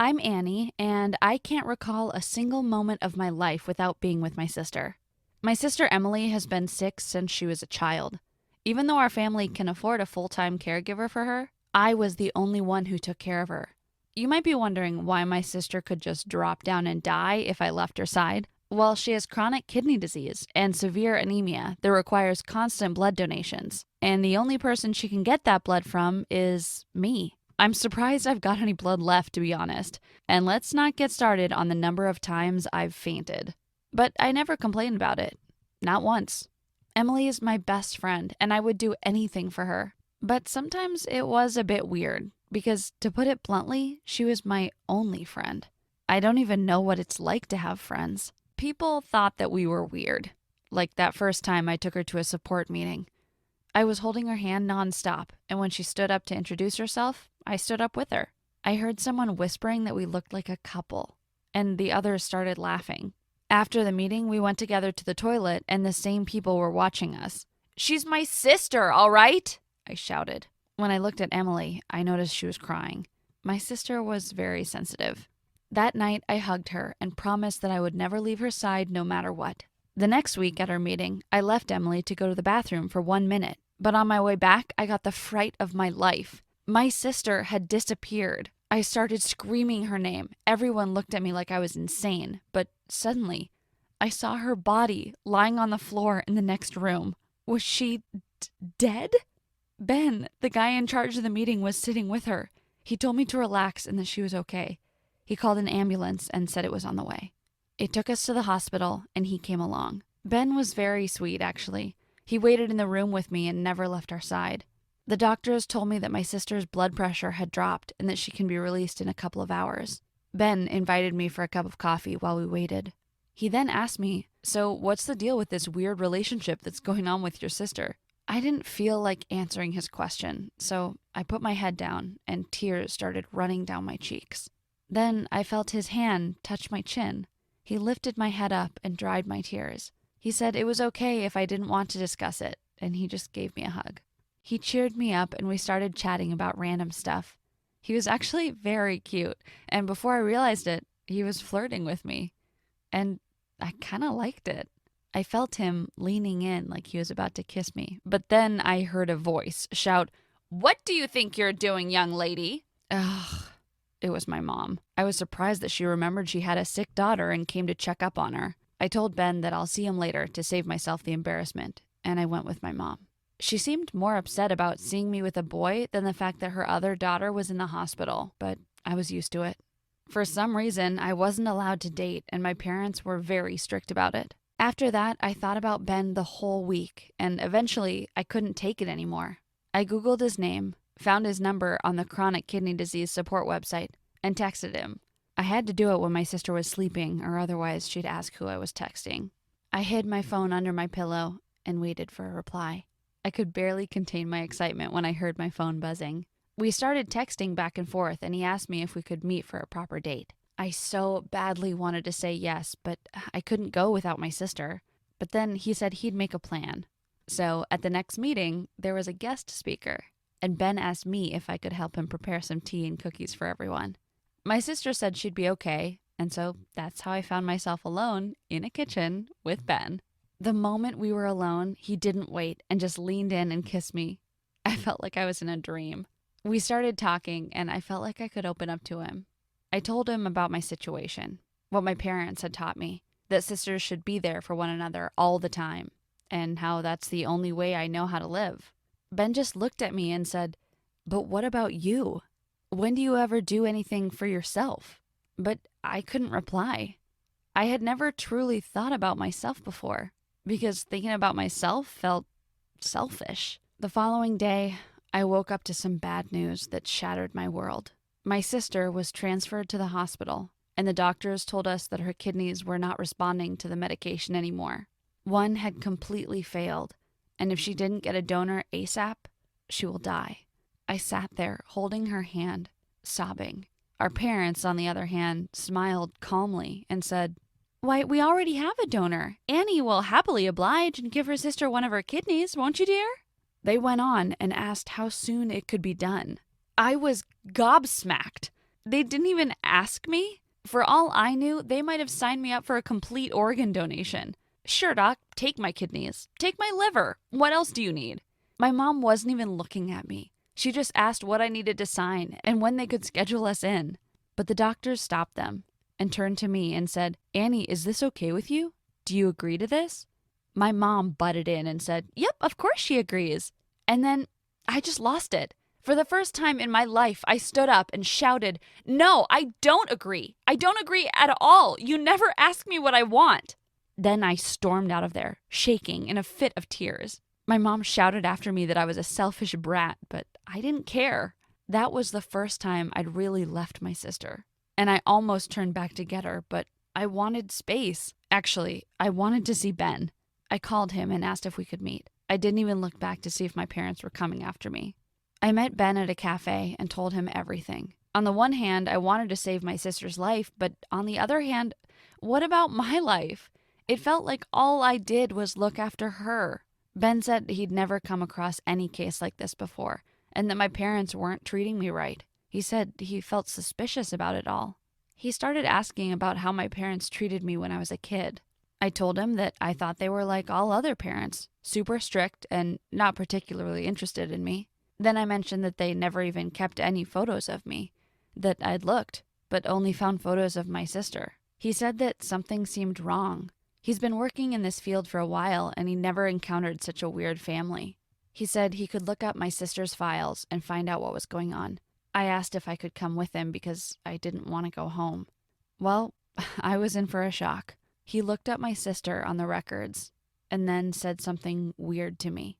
I'm Annie, and I can't recall a single moment of my life without being with my sister. My sister Emily has been sick since she was a child. Even though our family can afford a full-time caregiver for her, I was the only one who took care of her. You might be wondering why my sister could just drop down and die if I left her side. Well, she has chronic kidney disease and severe anemia that requires constant blood donations, and the only person she can get that blood from is me. I'm surprised I've got any blood left, to be honest. And let's not get started on the number of times I've fainted. But I never complained about it. Not once. Emily is my best friend, and I would do anything for her. But sometimes it was a bit weird, because to put it bluntly, she was my only friend. I don't even know what it's like to have friends. People thought that we were weird. Like that first time I took her to a support meeting. I was holding her hand nonstop, and when she stood up to introduce herself, I stood up with her. I heard someone whispering that we looked like a couple, and the others started laughing. After the meeting, we went together to the toilet, and the same people were watching us. "She's my sister, all right?" I shouted. When I looked at Emily, I noticed she was crying. My sister was very sensitive. That night, I hugged her and promised that I would never leave her side no matter what. The next week at our meeting, I left Emily to go to the bathroom for 1 minute, but on my way back, I got the fright of my life. My sister had disappeared. I started screaming her name. Everyone looked at me like I was insane, but suddenly, I saw her body lying on the floor in the next room. Was she dead? Ben, the guy in charge of the meeting, was sitting with her. He told me to relax and that she was okay. He called an ambulance and said it was on the way. It took us to the hospital, and he came along. Ben was very sweet, actually. He waited in the room with me and never left our side. The doctors told me that my sister's blood pressure had dropped and that she can be released in a couple of hours. Ben invited me for a cup of coffee while we waited. He then asked me, "So what's the deal with this weird relationship that's going on with your sister?" I didn't feel like answering his question, so I put my head down and tears started running down my cheeks. Then I felt his hand touch my chin. He lifted my head up and dried my tears. He said it was okay if I didn't want to discuss it, and he just gave me a hug. He cheered me up and we started chatting about random stuff. He was actually very cute, and before I realized it, he was flirting with me. And I kind of liked it. I felt him leaning in like he was about to kiss me, but then I heard a voice shout, "What do you think you're doing, young lady?" Ugh. It was my mom. I was surprised that she remembered she had a sick daughter and came to check up on her. I told Ben that I'll see him later to save myself the embarrassment, and I went with my mom. She seemed more upset about seeing me with a boy than the fact that her other daughter was in the hospital, but I was used to it. For some reason, I wasn't allowed to date, and my parents were very strict about it. After that, I thought about Ben the whole week, and eventually I couldn't take it anymore. I Googled his name, found his number on the chronic kidney disease support website, and texted him. I had to do it when my sister was sleeping, or otherwise she'd ask who I was texting. I hid my phone under my pillow and waited for a reply. I could barely contain my excitement when I heard my phone buzzing. We started texting back and forth, and he asked me if we could meet for a proper date. I so badly wanted to say yes, but I couldn't go without my sister. But then he said he'd make a plan. So at the next meeting, there was a guest speaker, and Ben asked me if I could help him prepare some tea and cookies for everyone. My sister said she'd be okay, and so that's how I found myself alone in a kitchen with Ben. The moment we were alone, he didn't wait and just leaned in and kissed me. I felt like I was in a dream. We started talking, and I felt like I could open up to him. I told him about my situation, what my parents had taught me, that sisters should be there for one another all the time, and how that's the only way I know how to live. Ben just looked at me and said, "But what about you? When do you ever do anything for yourself?" But I couldn't reply. I had never truly thought about myself before, because thinking about myself felt selfish. The following day, I woke up to some bad news that shattered my world. My sister was transferred to the hospital, and the doctors told us that her kidneys were not responding to the medication anymore. One had completely failed, and if she didn't get a donor ASAP, she will die. I sat there holding her hand, sobbing. Our parents, on the other hand, smiled calmly and said, "Why, we already have a donor. Annie will happily oblige and give her sister one of her kidneys, won't you, dear?" They went on and asked how soon it could be done. I was gobsmacked. They didn't even ask me. For all I knew, they might have signed me up for a complete organ donation. Sure, doc, take my kidneys. Take my liver. What else do you need? My mom wasn't even looking at me. She just asked what I needed to sign and when they could schedule us in. But the doctors stopped them and turned to me and said, Annie, is this okay with you? Do you agree to this? My mom butted in and said, yep, of course she agrees. And then I just lost it. For the first time in my life, I stood up and shouted, no, I don't agree. I don't agree at all. You never ask me what I want. Then I stormed out of there, shaking in a fit of tears. My mom shouted after me that I was a selfish brat, but I didn't care. That was the first time I'd really left my sister. And I almost turned back to get her, but I wanted space. Actually, I wanted to see Ben. I called him and asked if we could meet. I didn't even look back to see if my parents were coming after me. I met Ben at a cafe and told him everything. On the one hand, I wanted to save my sister's life, but on the other hand, what about my life? It felt like all I did was look after her. Ben said he'd never come across any case like this before, and that my parents weren't treating me right. He said he felt suspicious about it all. He started asking about how my parents treated me when I was a kid. I told him that I thought they were like all other parents, super strict and not particularly interested in me. Then I mentioned that they never even kept any photos of me, that I'd looked, but only found photos of my sister. He said that something seemed wrong. He's been working in this field for a while and he never encountered such a weird family. He said he could look up my sister's files and find out what was going on. I asked if I could come with him because I didn't want to go home. Well, I was in for a shock. He looked up my sister on the records and then said something weird to me.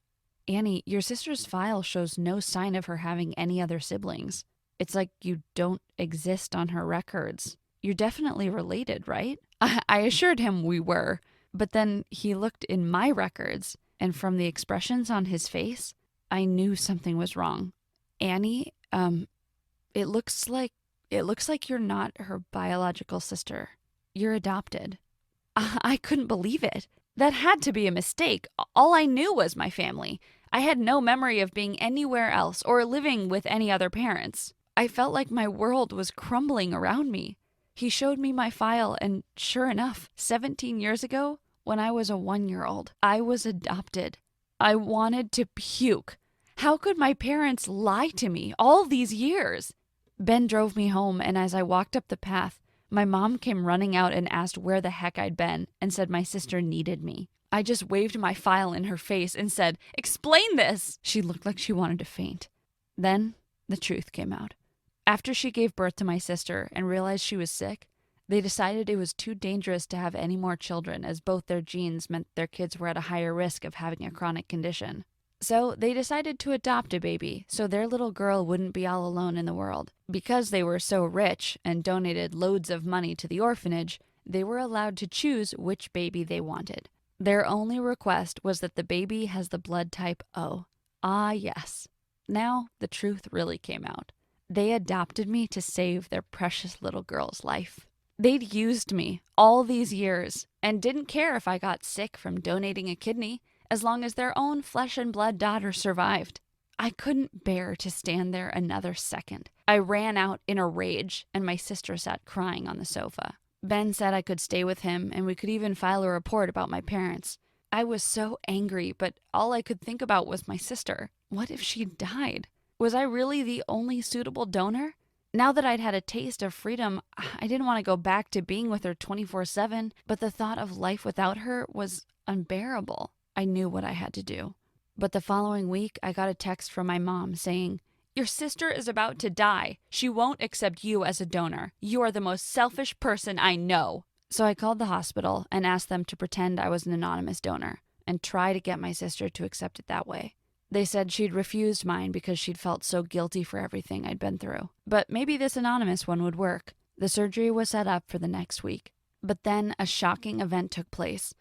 Annie, your sister's file shows no sign of her having any other siblings. It's like you don't exist on her records. You're definitely related, right? I assured him we were, but then he looked in my records, and from the expressions on his face, I knew something was wrong. Annie, it looks like you're not her biological sister. You're adopted. I couldn't believe it. That had to be a mistake. All I knew was my family. I had no memory of being anywhere else or living with any other parents. I felt like my world was crumbling around me. He showed me my file, and sure enough, 17 years ago, when I was a 1-year-old, I was adopted. I wanted to puke. How could my parents lie to me all these years? Ben drove me home, and as I walked up the path, my mom came running out and asked where the heck I'd been and said my sister needed me. I just waved my file in her face and said, "Explain this!" She looked like she wanted to faint. Then the truth came out. After she gave birth to my sister and realized she was sick, they decided it was too dangerous to have any more children as both their genes meant their kids were at a higher risk of having a chronic condition. So they decided to adopt a baby so their little girl wouldn't be all alone in the world. Because they were so rich and donated loads of money to the orphanage, they were allowed to choose which baby they wanted. Their only request was that the baby has the blood type O. Ah, yes. Now the truth really came out. They adopted me to save their precious little girl's life. They'd used me all these years and didn't care if I got sick from donating a kidney as long as their own flesh and blood daughter survived. I couldn't bear to stand there another second. I ran out in a rage and my sister sat crying on the sofa. Ben said I could stay with him and we could even file a report about my parents. I was so angry, but all I could think about was my sister. What if she died? Was I really the only suitable donor? Now that I'd had a taste of freedom, I didn't want to go back to being with her 24/7, but the thought of life without her was unbearable. I knew what I had to do. But the following week, I got a text from my mom saying, "Your sister is about to die. She won't accept you as a donor. You are the most selfish person I know." So I called the hospital and asked them to pretend I was an anonymous donor and try to get my sister to accept it that way. They said she'd refused mine because she'd felt so guilty for everything I'd been through. But maybe this anonymous one would work. The surgery was set up for the next week. But then a shocking event took place.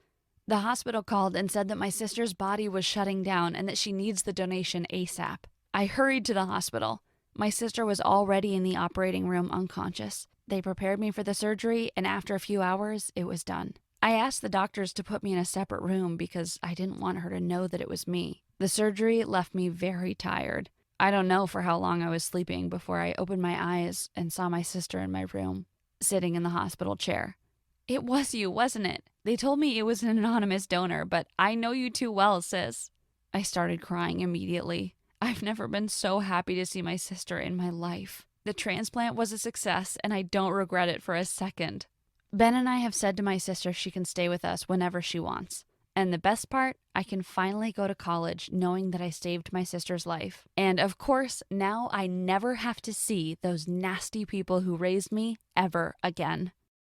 The hospital called and said that my sister's body was shutting down and that she needs the donation ASAP. I hurried to the hospital. My sister was already in the operating room unconscious. They prepared me for the surgery, and after a few hours, it was done. I asked the doctors to put me in a separate room because I didn't want her to know that it was me. The surgery left me very tired. I don't know for how long I was sleeping before I opened my eyes and saw my sister in my room, sitting in the hospital chair. It was you, wasn't it? They told me it was an anonymous donor, but I know you too well, sis. I started crying immediately. I've never been so happy to see my sister in my life. The transplant was a success, and I don't regret it for a second. Ben and I have said to my sister she can stay with us whenever she wants. And the best part, I can finally go to college knowing that I saved my sister's life. And of course, now I never have to see those nasty people who raised me ever again.